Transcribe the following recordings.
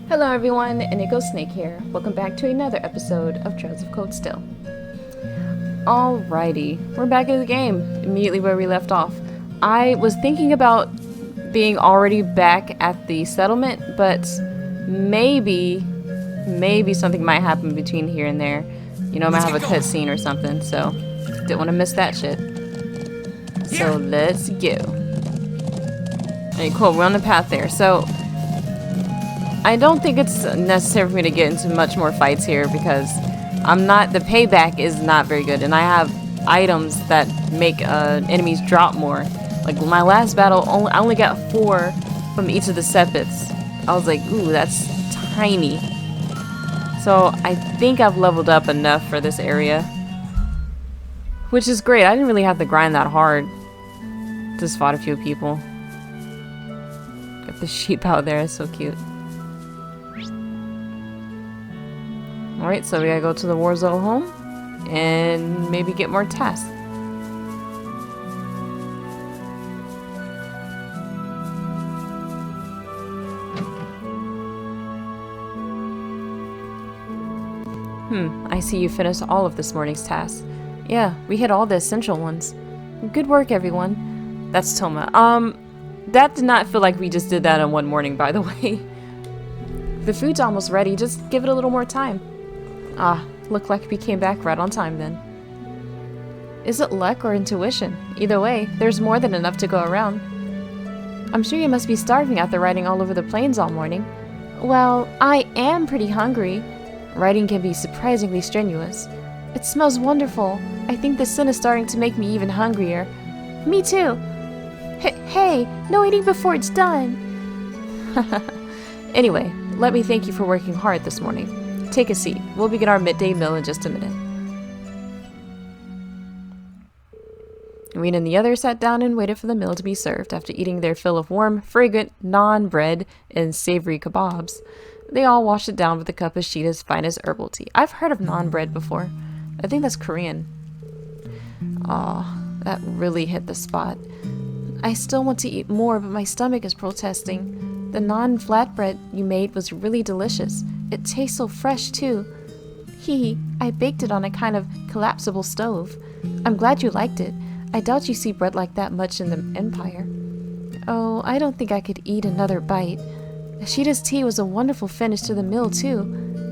Hello everyone, Inigo Snake here. Welcome back to another episode of Trails of Cold Steel. Alrighty, we're back in the game, immediately where we left off. I was thinking about being already back at the settlement, but maybe something might happen between here and there. You know, I might have a cutscene or something, so didn't want to miss that shit. So let's go. Alright, cool, we're on the path there. So I don't think it's necessary for me to get into much more fights here because the payback is not very good, and I have items that make enemies drop more. Like my last battle, I only got 4 from each of the sepets. I was like, ooh, that's tiny. So I think I've leveled up enough for this area, which is great. I didn't really have to grind that hard. Just fought a few people. Got the sheep out there, it's so cute. Alright, so we gotta go to the Warzone home and maybe get more tasks. I see you finished all of this morning's tasks. Yeah, we hit all the essential ones. Good work, everyone. That's Toma. That did not feel like we just did that in one morning, by the way. The food's almost ready, just give it a little more time. Ah, looked like we came back right on time then. Is it luck or intuition? Either way, there's more than enough to go around. I'm sure you must be starving after riding all over the plains all morning. Well, I am pretty hungry. Riding can be surprisingly strenuous. It smells wonderful. I think the sun is starting to make me even hungrier. Me too. Hey, no eating before it's done. Anyway, let me thank you for working hard this morning. Take a seat. We'll begin our midday meal in just a minute. Rena and the others sat down and waited for the meal to be served. After eating their fill of warm, fragrant naan bread and savory kebabs, they all washed it down with a cup of Sheeta's finest herbal tea. I've heard of naan bread before. I think that's Korean. Aw, that really hit the spot. I still want to eat more, but my stomach is protesting. The naan flatbread you made was really delicious. It tastes so fresh, too. I baked it on a kind of collapsible stove. I'm glad you liked it. I doubt you see bread like that much in the Empire. Oh, I don't think I could eat another bite. Sheeta's tea was a wonderful finish to the meal, too.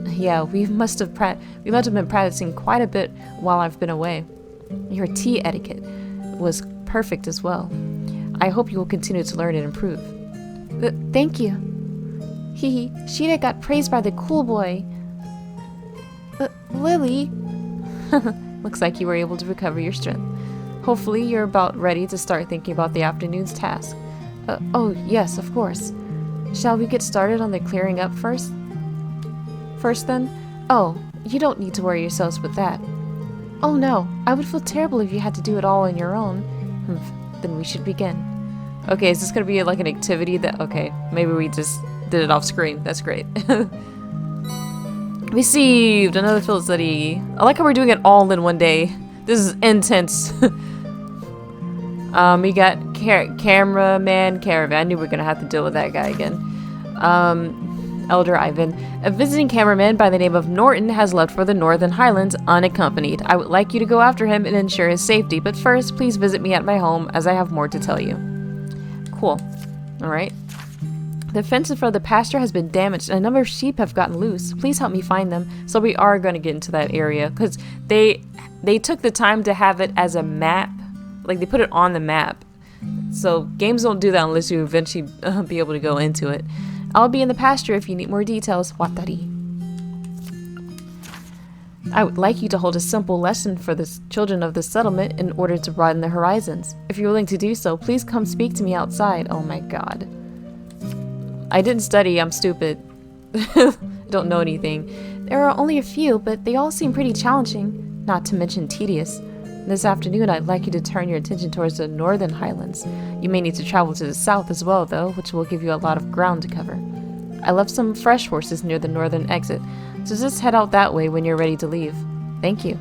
Yeah, we must have been practicing quite a bit while I've been away. Your tea etiquette was perfect as well. I hope you will continue to learn and improve. Thank you. Sheeta got praised by the cool boy. Lily? Looks like you were able to recover your strength. Hopefully you're about ready to start thinking about the afternoon's task. Oh, yes, of course. Shall we get started on the clearing up first? First then? Oh, you don't need to worry yourselves with that. Oh no, I would feel terrible if you had to do it all on your own. Then we should begin. Okay, is this gonna be like an activity that... Okay, maybe we just did it off screen. That's great. Received another field study. I like how we're doing it all in one day. This is intense. We got cameraman Caravan. I knew we were gonna have to deal with that guy again. Elder Ivan. A visiting cameraman by the name of Norton has left for the Northern Highlands unaccompanied. I would like you to go after him and ensure his safety, but first, please visit me at my home as I have more to tell you. Cool. Alright. The fence in front of the pasture has been damaged and a number of sheep have gotten loose. Please help me find them. So we are going to get into that area because they took the time to have it as a map. Like they put it on the map. So games don't do that unless you eventually be able to go into it. I'll be in the pasture if you need more details. Watari. I would like you to hold a simple lesson for the children of the settlement in order to broaden their horizons. If you're willing to do so, please come speak to me outside. Oh my god. I didn't study, I'm stupid. Don't know anything. There are only a few, but they all seem pretty challenging, not to mention tedious. This afternoon, I'd like you to turn your attention towards the Northern Highlands. You may need to travel to the south as well, though, which will give you a lot of ground to cover. I left some fresh horses near the northern exit, so just head out that way when you're ready to leave. Thank you.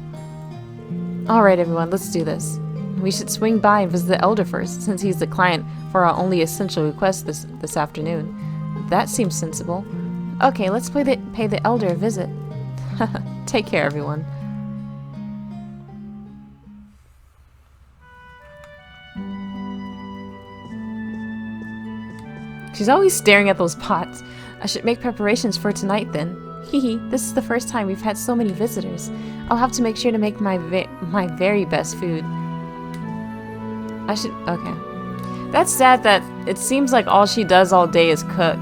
Alright everyone, let's do this. We should swing by and visit the Elder first, since he's the client for our only essential request this afternoon. That seems sensible. Okay, let's pay the elder a visit. Take care, everyone. She's always staring at those pots. I should make preparations for tonight then. Hehe, this is the first time we've had so many visitors. I'll have to make sure to make my very best food. Okay. That's sad that it seems like all she does all day is cook.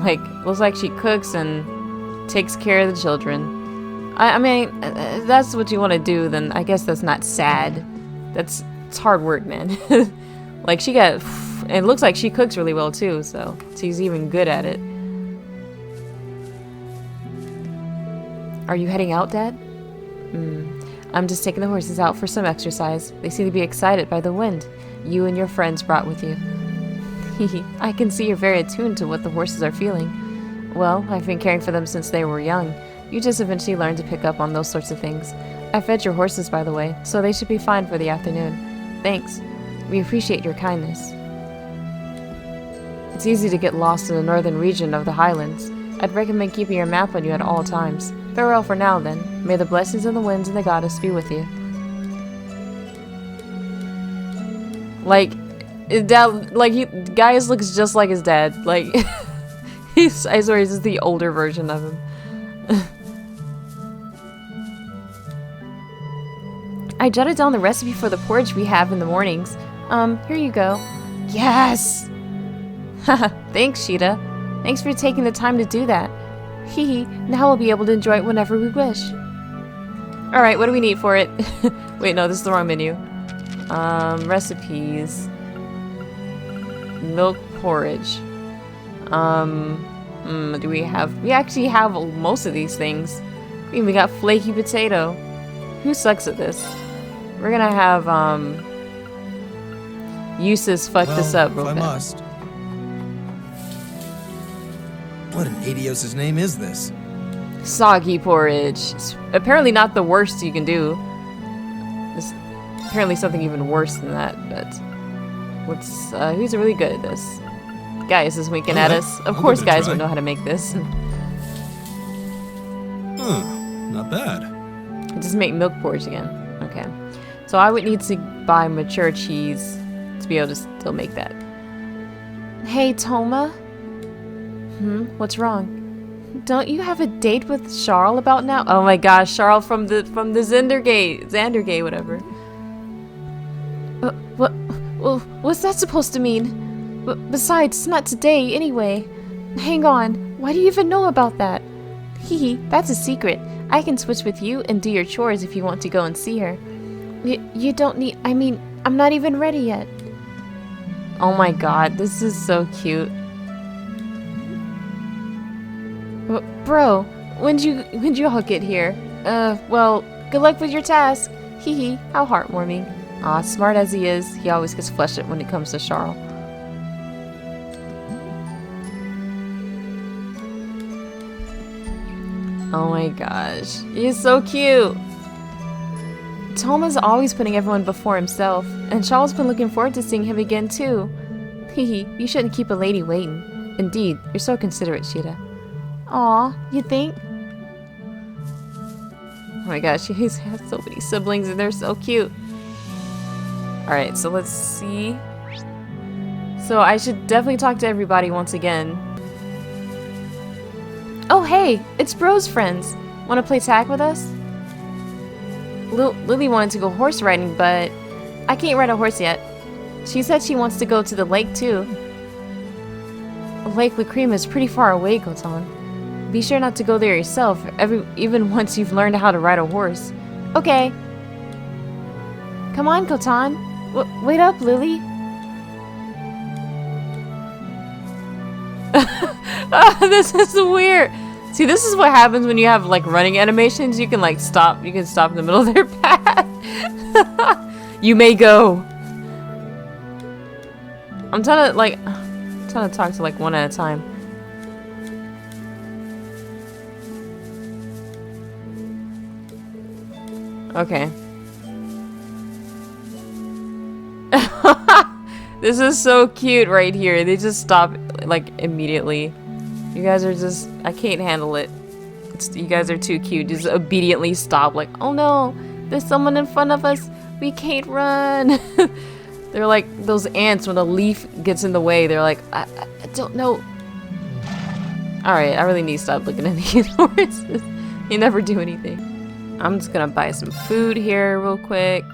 Like, looks like she cooks and takes care of the children. I mean, if that's what you want to do, then I guess that's not sad. It's hard work, man. Like, it looks like she cooks really well too, so she's even good at it. Are you heading out, Dad? I'm just taking the horses out for some exercise. They seem to be excited by the wind you and your friends brought with you. I can see you're very attuned to what the horses are feeling. Well, I've been caring for them since they were young. You just eventually learn to pick up on those sorts of things. I fed your horses, by the way, so they should be fine for the afternoon. Thanks. We appreciate your kindness. It's easy to get lost in the northern region of the Highlands. I'd recommend keeping your map on you at all times. Farewell for now, then. May the blessings of the winds and the goddess be with you. Like, his dad, Gaius looks just like his dad. Like, I swear he's just the older version of him. I jotted down the recipe for the porridge we have in the mornings. Here you go. Yes! Haha, thanks, Sheeta. Thanks for taking the time to do that. Hehe, now we'll be able to enjoy it whenever we wish. Alright, what do we need for it? Wait, no, this is the wrong menu. Recipes. Milk porridge. Do we have... We actually have most of these things. I mean, we got flaky potato. Who sucks at this? We're gonna have, Eustace fuck this up real I bad. must. What in Adios' name is this? Soggy porridge. It's apparently not the worst you can do. There's apparently something even worse than that, but... who's really good at this? Gaius is winking at us. Of course Gaius would know how to make this. Huh, not bad. Just make milk porridge again. Okay. So I would need to buy mature cheese to be able to still make that. Hey, Toma? What's wrong? Don't you have a date with Charles about now? Oh my gosh, Charles from the Xandergate, whatever. What's that supposed to mean? Besides, it's not today anyway. Hang on, why do you even know about that? Hehe, that's a secret. I can switch with you and do your chores if you want to go and see her. You don't need, I mean, I'm not even ready yet. Oh my god, this is so cute. Bro, when'd you all get here? Well, good luck with your task. Hehe, how heartwarming. Aw, smart as he is, he always gets fleshed when it comes to Charles. Oh my gosh, he's so cute. Toma's always putting everyone before himself, and Charles' been looking forward to seeing him again too. Hehe, you shouldn't keep a lady waiting. Indeed, you're so considerate, Sheeta. Aw, you think? Oh my gosh, he has so many siblings and they're so cute. Alright, so let's see. So I should definitely talk to everybody once again. Oh hey, it's Bro's friends. Wanna play tag with us? Lily wanted to go horse riding, but I can't ride a horse yet. She said she wants to go to the lake too. Lake Lacrima is pretty far away, Kotan. Be sure not to go there yourself, even once you've learned how to ride a horse. Okay. Come on, Kotan. Wait up, Lily. This is weird. See, this is what happens when you have like running animations. You can like stop. You can stop in the middle of their path. You may go. I'm trying to talk to like one at a time. Okay. This is so cute right here. They just stop like immediately. You guys are just... I can't handle it. You guys are too cute. Just obediently stop. Like, oh no, there's someone in front of us. We can't run. They're like those ants when a leaf gets in the way. They're like, I don't know. Alright, I really need to stop looking at these horses. You never do anything. I'm just gonna buy some food here real quick.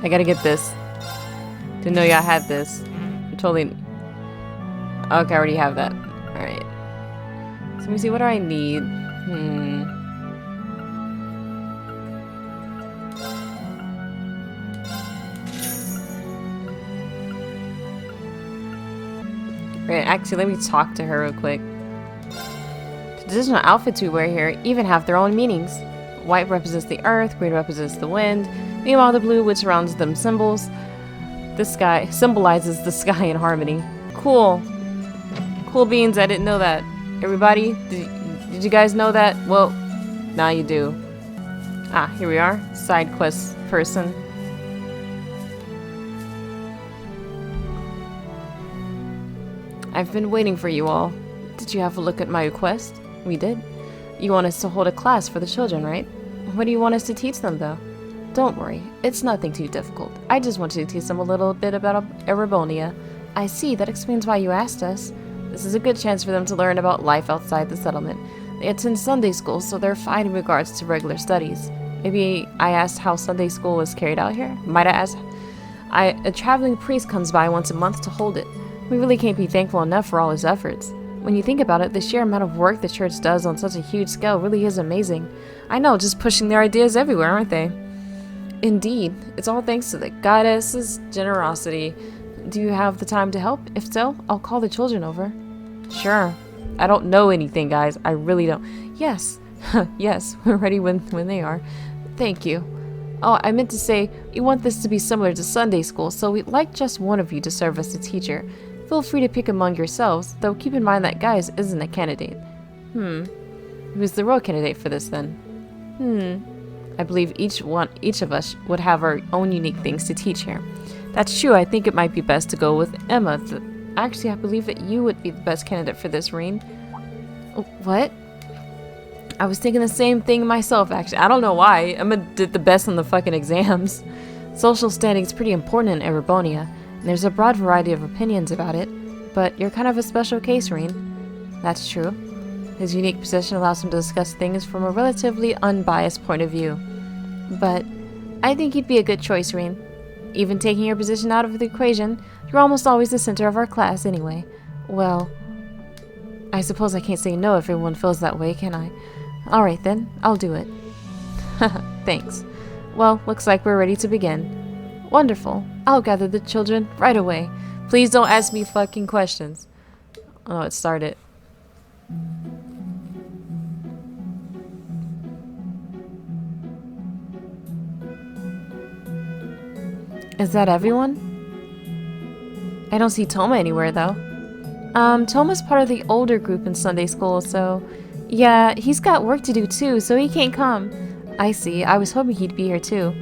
I gotta get this. Didn't know y'all had this. I'm totally... Okay, I already have that. Alright. So let me see, what do I need? Right, actually, let me talk to her real quick. The traditional outfits we wear here even have their own meanings. White represents the earth, green represents the wind. Meanwhile, the blue, which surrounds them, symbolizes the sky in harmony. Cool. Cool beans, I didn't know that. Everybody, did you guys know that? Well, now you do. Ah, here we are. Side quest person. I've been waiting for you all. Did you have a look at my request? We did. You want us to hold a class for the children, right? What do you want us to teach them, though? Don't worry, it's nothing too difficult. I just want you to teach them a little bit about Erebonia. I see, that explains why you asked us. This is a good chance for them to learn about life outside the settlement. They attend Sunday school, so they're fine in regards to regular studies. Maybe I asked how Sunday school was carried out here? Might I ask? A traveling priest comes by once a month to hold it. We really can't be thankful enough for all his efforts. When you think about it, the sheer amount of work the church does on such a huge scale really is amazing. I know, just pushing their ideas everywhere, aren't they? Indeed. It's all thanks to the goddess's generosity. Do you have the time to help? If so, I'll call the children over. Sure. I don't know anything, guys. I really don't. Yes. Yes, we're ready when they are. Thank you. Oh, I meant to say, we want this to be similar to Sunday school, so we'd like just one of you to serve as a teacher. Feel free to pick among yourselves, though keep in mind that Gaius isn't a candidate. Who's the real candidate for this, then? I believe each of us would have our own unique things to teach here. That's true. I think it might be best to go with Emma. Actually, I believe that you would be the best candidate for this, Rean. What? I was thinking the same thing myself, actually. I don't know why. Emma did the best on the fucking exams. Social standing is pretty important in Erebonia, and there's a broad variety of opinions about it. But you're kind of a special case, Rean. That's true. His unique position allows him to discuss things from a relatively unbiased point of view. But I think you'd be a good choice, Rean. Even taking your position out of the equation, you're almost always the center of our class anyway. Well, I suppose I can't say no if everyone feels that way, can I? Alright then, I'll do it. Thanks. Well, looks like we're ready to begin. Wonderful. I'll gather the children right away. Please don't ask me fucking questions. Oh, it started. Is that everyone? I don't see Toma anywhere, though. Toma's part of the older group in Sunday school, so... Yeah, he's got work to do too, so he can't come. I see. I was hoping he'd be here too.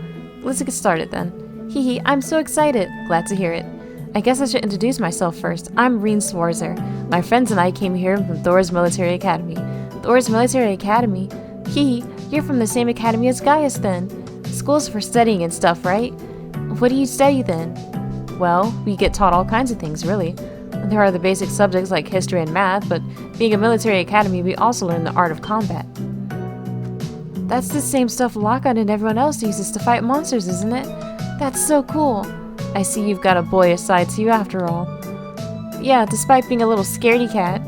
Let's get started then. Hee, I'm so excited. Glad to hear it. I guess I should introduce myself first. I'm Rean Swarzer. My friends and I came here from Thor's Military Academy. Thor's Military Academy? Hee, you're from the same academy as Gaius then. School's for studying and stuff, right? What do you study then? Well, we get taught all kinds of things, really. There are the basic subjects like history and math, but being a military academy, we also learn the art of combat. That's the same stuff Lockhart and everyone else uses to fight monsters, isn't it? That's so cool. I see you've got a boyish side to you after all. Yeah, despite being a little scaredy cat.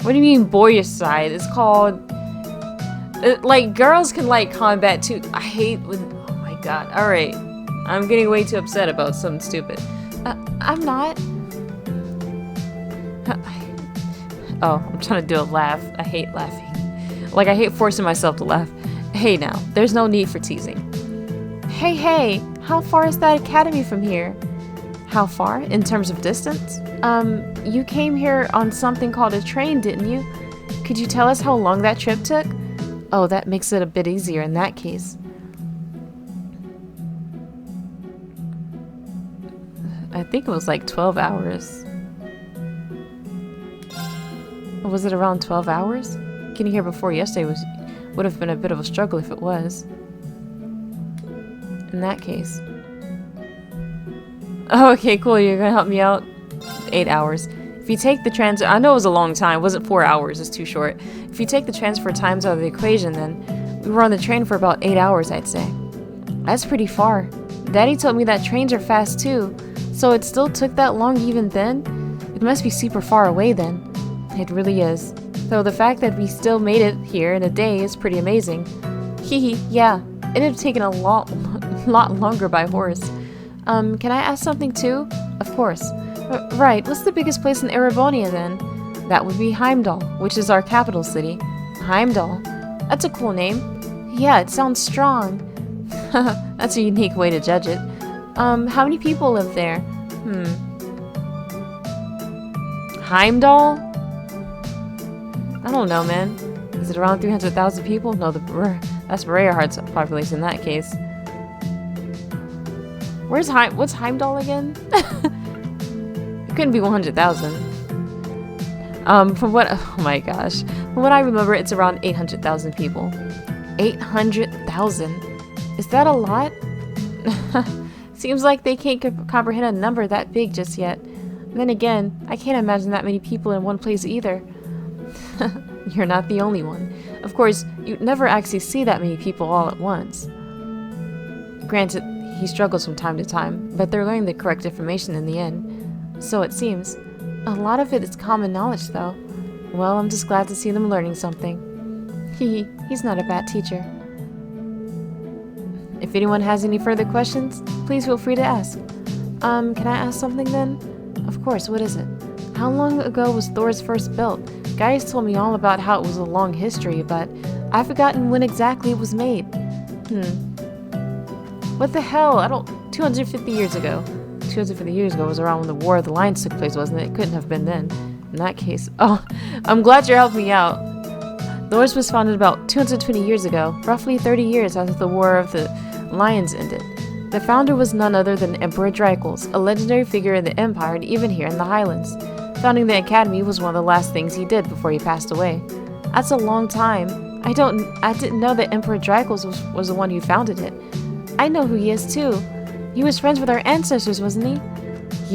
What do you mean boyish side? It's called... like, girls can like combat too. I hate when... Oh my god. Alright. I'm getting way too upset about something stupid. I'm not. Oh, I'm trying to do a laugh. I hate laughing. Like, I hate forcing myself to laugh. Hey now, there's no need for teasing. Hey, how far is that academy from here? How far? In terms of distance? You came here on something called a train, didn't you? Could you tell us how long that trip took? Oh, that makes it a bit easier in that case. I think it was like 12 hours. Was it around 12 hours? Getting here before yesterday would have been a bit of a struggle if it was. In that case. Oh, okay, cool. You're gonna help me out? 8 hours. If you take the transfer, I know it was a long time. It wasn't 4 hours. It's too short. If you take the transfer times out of the equation, then we were on the train for about 8 hours, I'd say. That's pretty far. Daddy told me that trains are fast too, so it still took that long even then? It must be super far away then. It really is. Though the fact that we still made it here in a day is pretty amazing. Hehe, yeah. It'd have taken a lot longer by horse. Can I ask something too? Of course. Right, what's the biggest place in Erebonia then? That would be Heimdall, which is our capital city. Heimdall? That's a cool name. Yeah, it sounds strong. That's a unique way to judge it. How many people live there? Heimdall? I don't know, man. Is it around 300,000 people? No, that's Rayhard's population in that case. What's Heimdall again? It couldn't be 100,000. Oh my gosh. From what I remember, it's around 800,000 people. 800,000? Is that a lot? Seems like they can't comprehend a number that big just yet. Then again, I can't imagine that many people in one place either. You're not the only one. Of course, you'd never actually see that many people all at once. Granted, he struggles from time to time, but they're learning the correct information in the end. So it seems. A lot of it is common knowledge, though. Well, I'm just glad to see them learning something. He's not a bad teacher. If anyone has any further questions, please feel free to ask. Can I ask something then? Of course, what is it? How long ago was Thor's first built? Guys told me all about how it was a long history, but I've forgotten when exactly it was made. What the hell? 250 years ago. 250 years ago was around when the War of the Lions took place, wasn't it? It couldn't have been then. In that case. Oh, I'm glad you're helping me out. Thor's was founded about 220 years ago, roughly 30 years after the War of the Lions ended. The founder was none other than Emperor Dracos, a legendary figure in the Empire and even here in the Highlands. Founding the Academy was one of the last things he did before he passed away. That's a long time. I didn't know that Emperor Dracos was the one who founded it. I know who he is too. He was friends with our ancestors, wasn't he?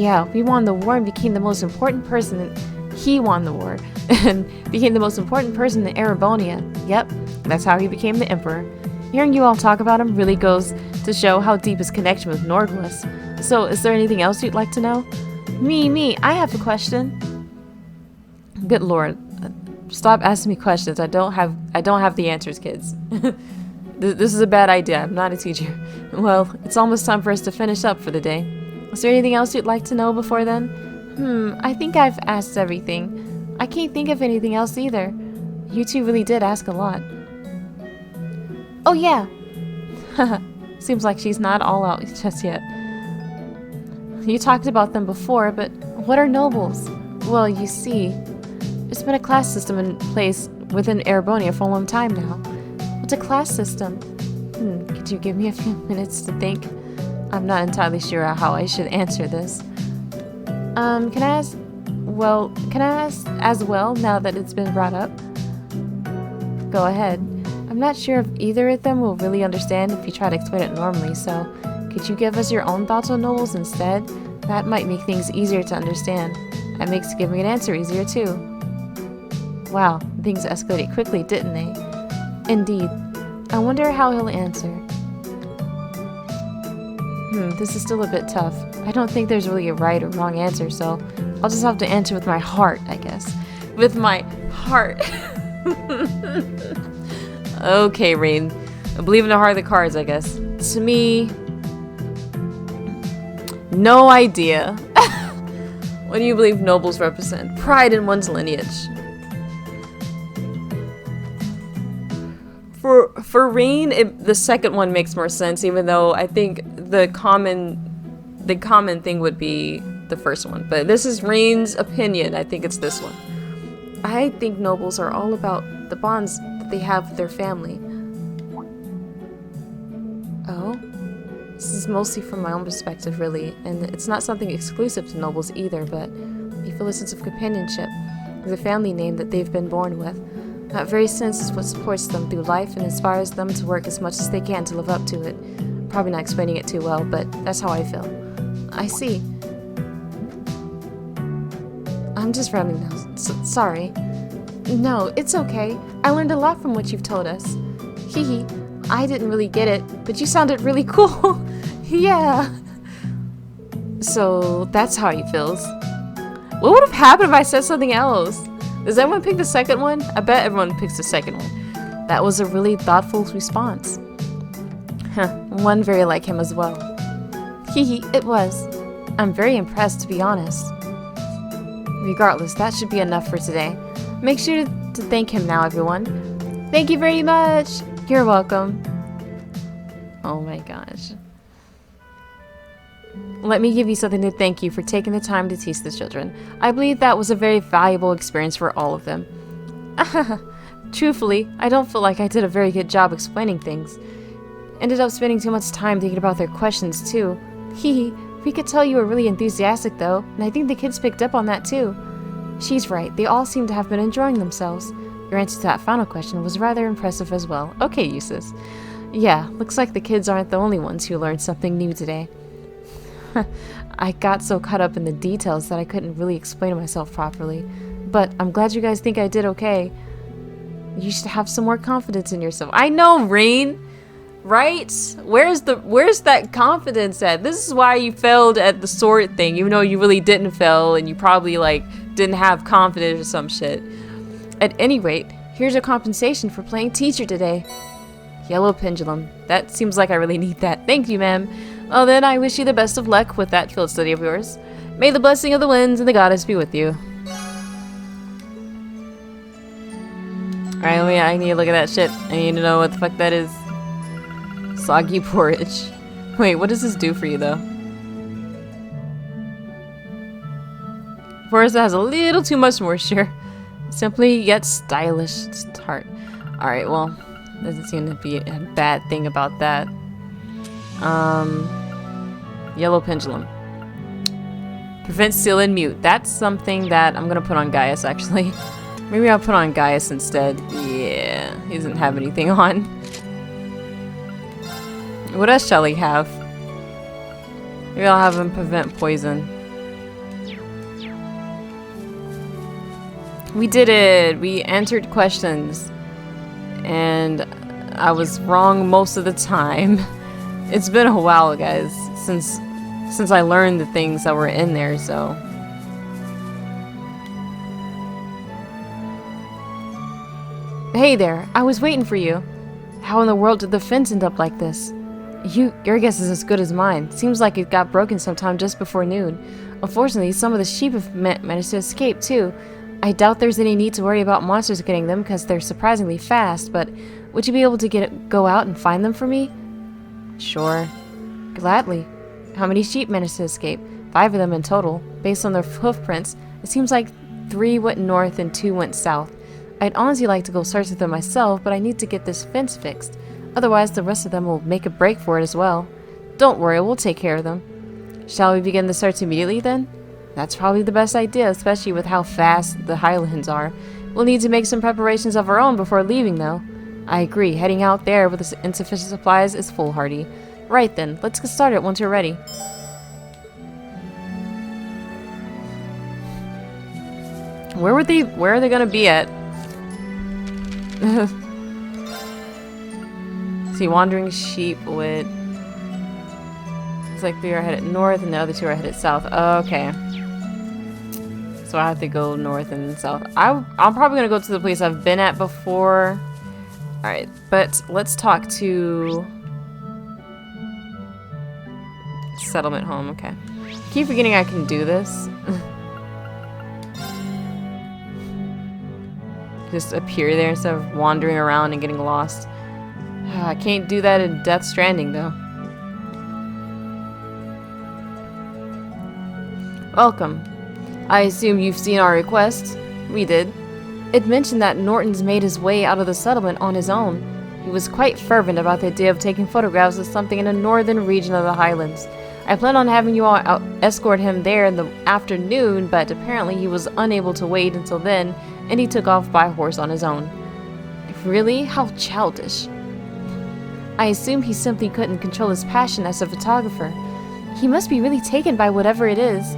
Yeah, we won the war and became the most important person he won the war and became the most important person in Erebonia. Yep, that's how he became the emperor. Hearing you all talk about him really goes to show how deep his connection with Nord was. So, is there anything else you'd like to know? Me, I have a question. Good lord. Stop asking me questions. I don't have the answers, kids. This is a bad idea. I'm not a teacher. Well, it's almost time for us to finish up for the day. Is there anything else you'd like to know before then? I think I've asked everything. I can't think of anything else either. You two really did ask a lot. Oh yeah! Seems like she's not all out just yet. You talked about them before, but what are nobles? Well, you see, there's been a class system in place within Erebonia for a long time now. What's a class system? Could you give me a few minutes to think? I'm not entirely sure how I should answer this. Can I ask as well now that it's been brought up? Go ahead. I'm not sure if either of them will really understand if you try to explain it normally, so could you give us your own thoughts on nobles instead? That might make things easier to understand. That makes giving an answer easier too. Wow, things escalated quickly, didn't they? Indeed. I wonder how he'll answer. This is still a bit tough. I don't think there's really a right or wrong answer, so I'll just have to answer with my heart, I guess. With my heart. Okay, Rain. I believe in the heart of the cards, I guess. To me... no idea. What do you believe nobles represent? Pride in one's lineage. For Rain, the second one makes more sense, even though I think the common thing would be the first one. But this is Rain's opinion. I think it's this one. I think nobles are all about the bonds that they have with their family. Oh? This is mostly from my own perspective, really, and it's not something exclusive to nobles either, but they feel a sense of companionship with the family name that they've been born with. That very sense is what supports them through life and inspires them to work as much as they can to live up to it. Probably not explaining it too well, but that's how I feel. I see. I'm just rambling now. Sorry. No, it's okay. I learned a lot from what you've told us. Hee. I didn't really get it, but you sounded really cool. Yeah. So that's how he feels. What would have happened if I said something else? Does everyone pick the second one? I bet everyone picks the second one. That was a really thoughtful response. One very like him as well. Hee, it was. I'm very impressed, to be honest. Regardless, that should be enough for today. Make sure to thank him now, everyone. Thank you very much. You're welcome. Oh my gosh. Let me give you something to thank you for taking the time to teach the children. I believe that was a very valuable experience for all of them. Truthfully, I don't feel like I did a very good job explaining things. Ended up spending too much time thinking about their questions too. We could tell you were really enthusiastic though, and I think the kids picked up on that too. She's right, they all seem to have been enjoying themselves. Your answer to that final question was rather impressive as well. Okay, Eustace. Yeah, looks like the kids aren't the only ones who learned something new today. I got so caught up in the details that I couldn't really explain myself properly. But I'm glad you guys think I did okay. You should have some more confidence in yourself. I know, Rain! Right? Where's that confidence at? This is why you failed at the sword thing, even though you really didn't fail and you probably like didn't have confidence or some shit. At any rate, here's your compensation for playing teacher today. Yellow pendulum. That seems like I really need that. Thank you, ma'am. Well then, I wish you the best of luck with that field study of yours. May the blessing of the winds and the goddess be with you. Alright, I need to look at that shit. I need to know what the fuck that is. Soggy porridge. Wait, what does this do for you, though? Forest that has a little too much moisture. Simply yet stylish. It's tart. Alright, well, doesn't seem to be a bad thing about that. Yellow pendulum. Prevent, seal, and mute. That's something that I'm gonna put on Gaius, actually. Maybe I'll put on Gaius instead. Yeah, he doesn't have anything on. What else shall he have? Maybe I'll have him prevent poison. We did it! We answered questions. And I was wrong most of the time. It's been a while, guys, since I learned the things that were in there, so. Hey there, I was waiting for you. How in the world did the fence end up like this? Your guess is as good as mine. Seems like it got broken sometime just before noon. Unfortunately, some of the sheep have managed to escape too. I doubt there's any need to worry about monsters getting them because they're surprisingly fast, but would you be able to go out and find them for me? Sure. Gladly. How many sheep managed to escape? 5 of them in total. Based on their hoof prints, it seems like 3 went north and 2 went south. I'd honestly like to go search for them myself, but I need to get this fence fixed. Otherwise, the rest of them will make a break for it as well. Don't worry, we'll take care of them. Shall we begin the search immediately then? That's probably the best idea, especially with how fast the Highlands are. We'll need to make some preparations of our own before leaving, though. I agree, heading out there with insufficient supplies is foolhardy. Right then, let's get started once you're ready. Where are they gonna be at? See, wandering sheep would... It's like 3 are headed north and the other 2 are headed south. Okay. So I have to go north and south. I'm probably gonna go to the place I've been at before. Alright, but let's talk to... Settlement home, okay. Keep forgetting I can do this. Just appear there instead of wandering around and getting lost. I can't do that in Death Stranding, though. Welcome. I assume you've seen our request. We did. It mentioned that Norton's made his way out of the settlement on his own. He was quite fervent about the idea of taking photographs of something in the northern region of the Highlands. I plan on having you all escort him there in the afternoon, but apparently he was unable to wait until then, and he took off by horse on his own. Really? How childish. I assume he simply couldn't control his passion as a photographer. He must be really taken by whatever it is.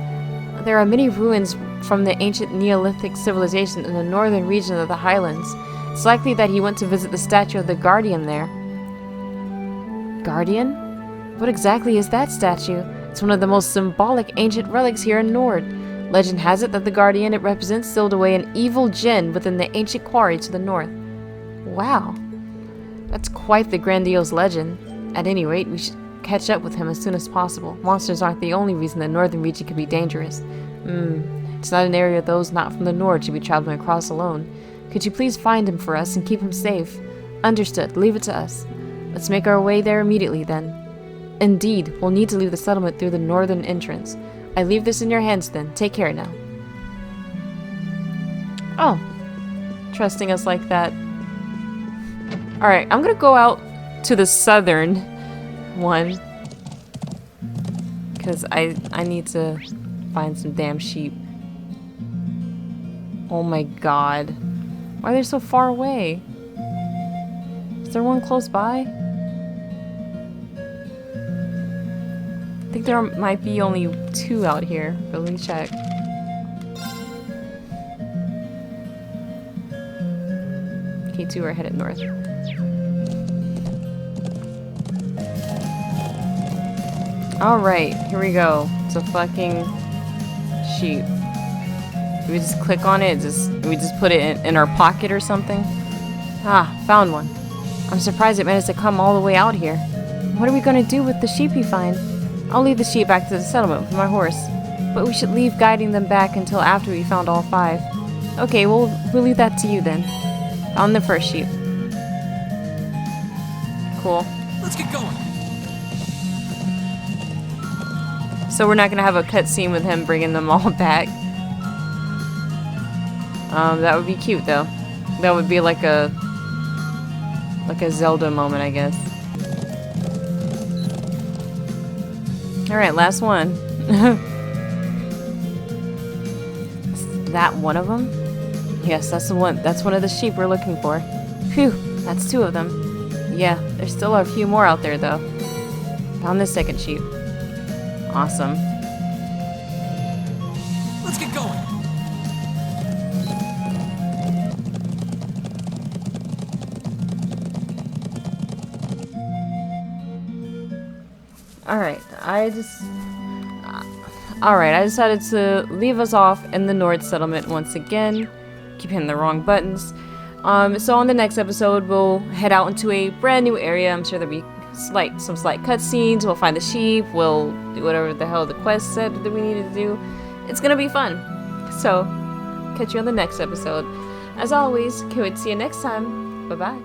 There are many ruins from the ancient Neolithic civilization in the northern region of the Highlands. It's likely that he went to visit the statue of the Guardian there. Guardian? What exactly is that statue? It's one of the most symbolic ancient relics here in Nord. Legend has it that the Guardian it represents sealed away an evil djinn within the ancient quarry to the north. Wow. That's quite the grandiose legend. At any rate, we should catch up with him as soon as possible. Monsters aren't the only reason the northern region can be dangerous. It's not an area those not from the Nord should be traveling across alone. Could you please find him for us and keep him safe? Understood. Leave it to us. Let's make our way there immediately then. Indeed, we'll need to leave the settlement through the northern entrance. I leave this in your hands then. Take care now. Oh. Trusting us like that. Alright, I'm gonna go out to the southern one. Because I need to find some damn sheep. Oh my god. Why are they so far away? Is there one close by? I think there might be only 2 out here, but let me check. Okay, 2 are headed north. Alright, here we go. It's a fucking sheep. Do we just click on it? Do we just put it in our pocket or something? Ah, found one. I'm surprised it managed to come all the way out here. What are we gonna do with the sheep you find? I'll lead the sheep back to the settlement with my horse. But we should leave guiding them back until after we found all 5. Okay, we'll leave that to you then. Found the first sheep. Cool. Let's get going. So we're not gonna have a cutscene with him bringing them all back. That would be cute though. That would be like a Zelda moment, I guess. Alright, last one. Is that one of them? Yes, that's the one. That's one of the sheep we're looking for. Phew, that's 2 of them. Yeah, there still are a few more out there though. Found the second sheep. Awesome. Let's get going. Alright, I decided to leave us off in the Nord settlement once again. Keep hitting the wrong buttons. So on the next episode, we'll head out into a brand new area. I'm sure there'll be some slight cutscenes. We'll find the sheep. We'll do whatever the hell the quest said that we needed to do. It's gonna be fun. So, catch you on the next episode. As always, can't wait to see you next time. Bye-bye.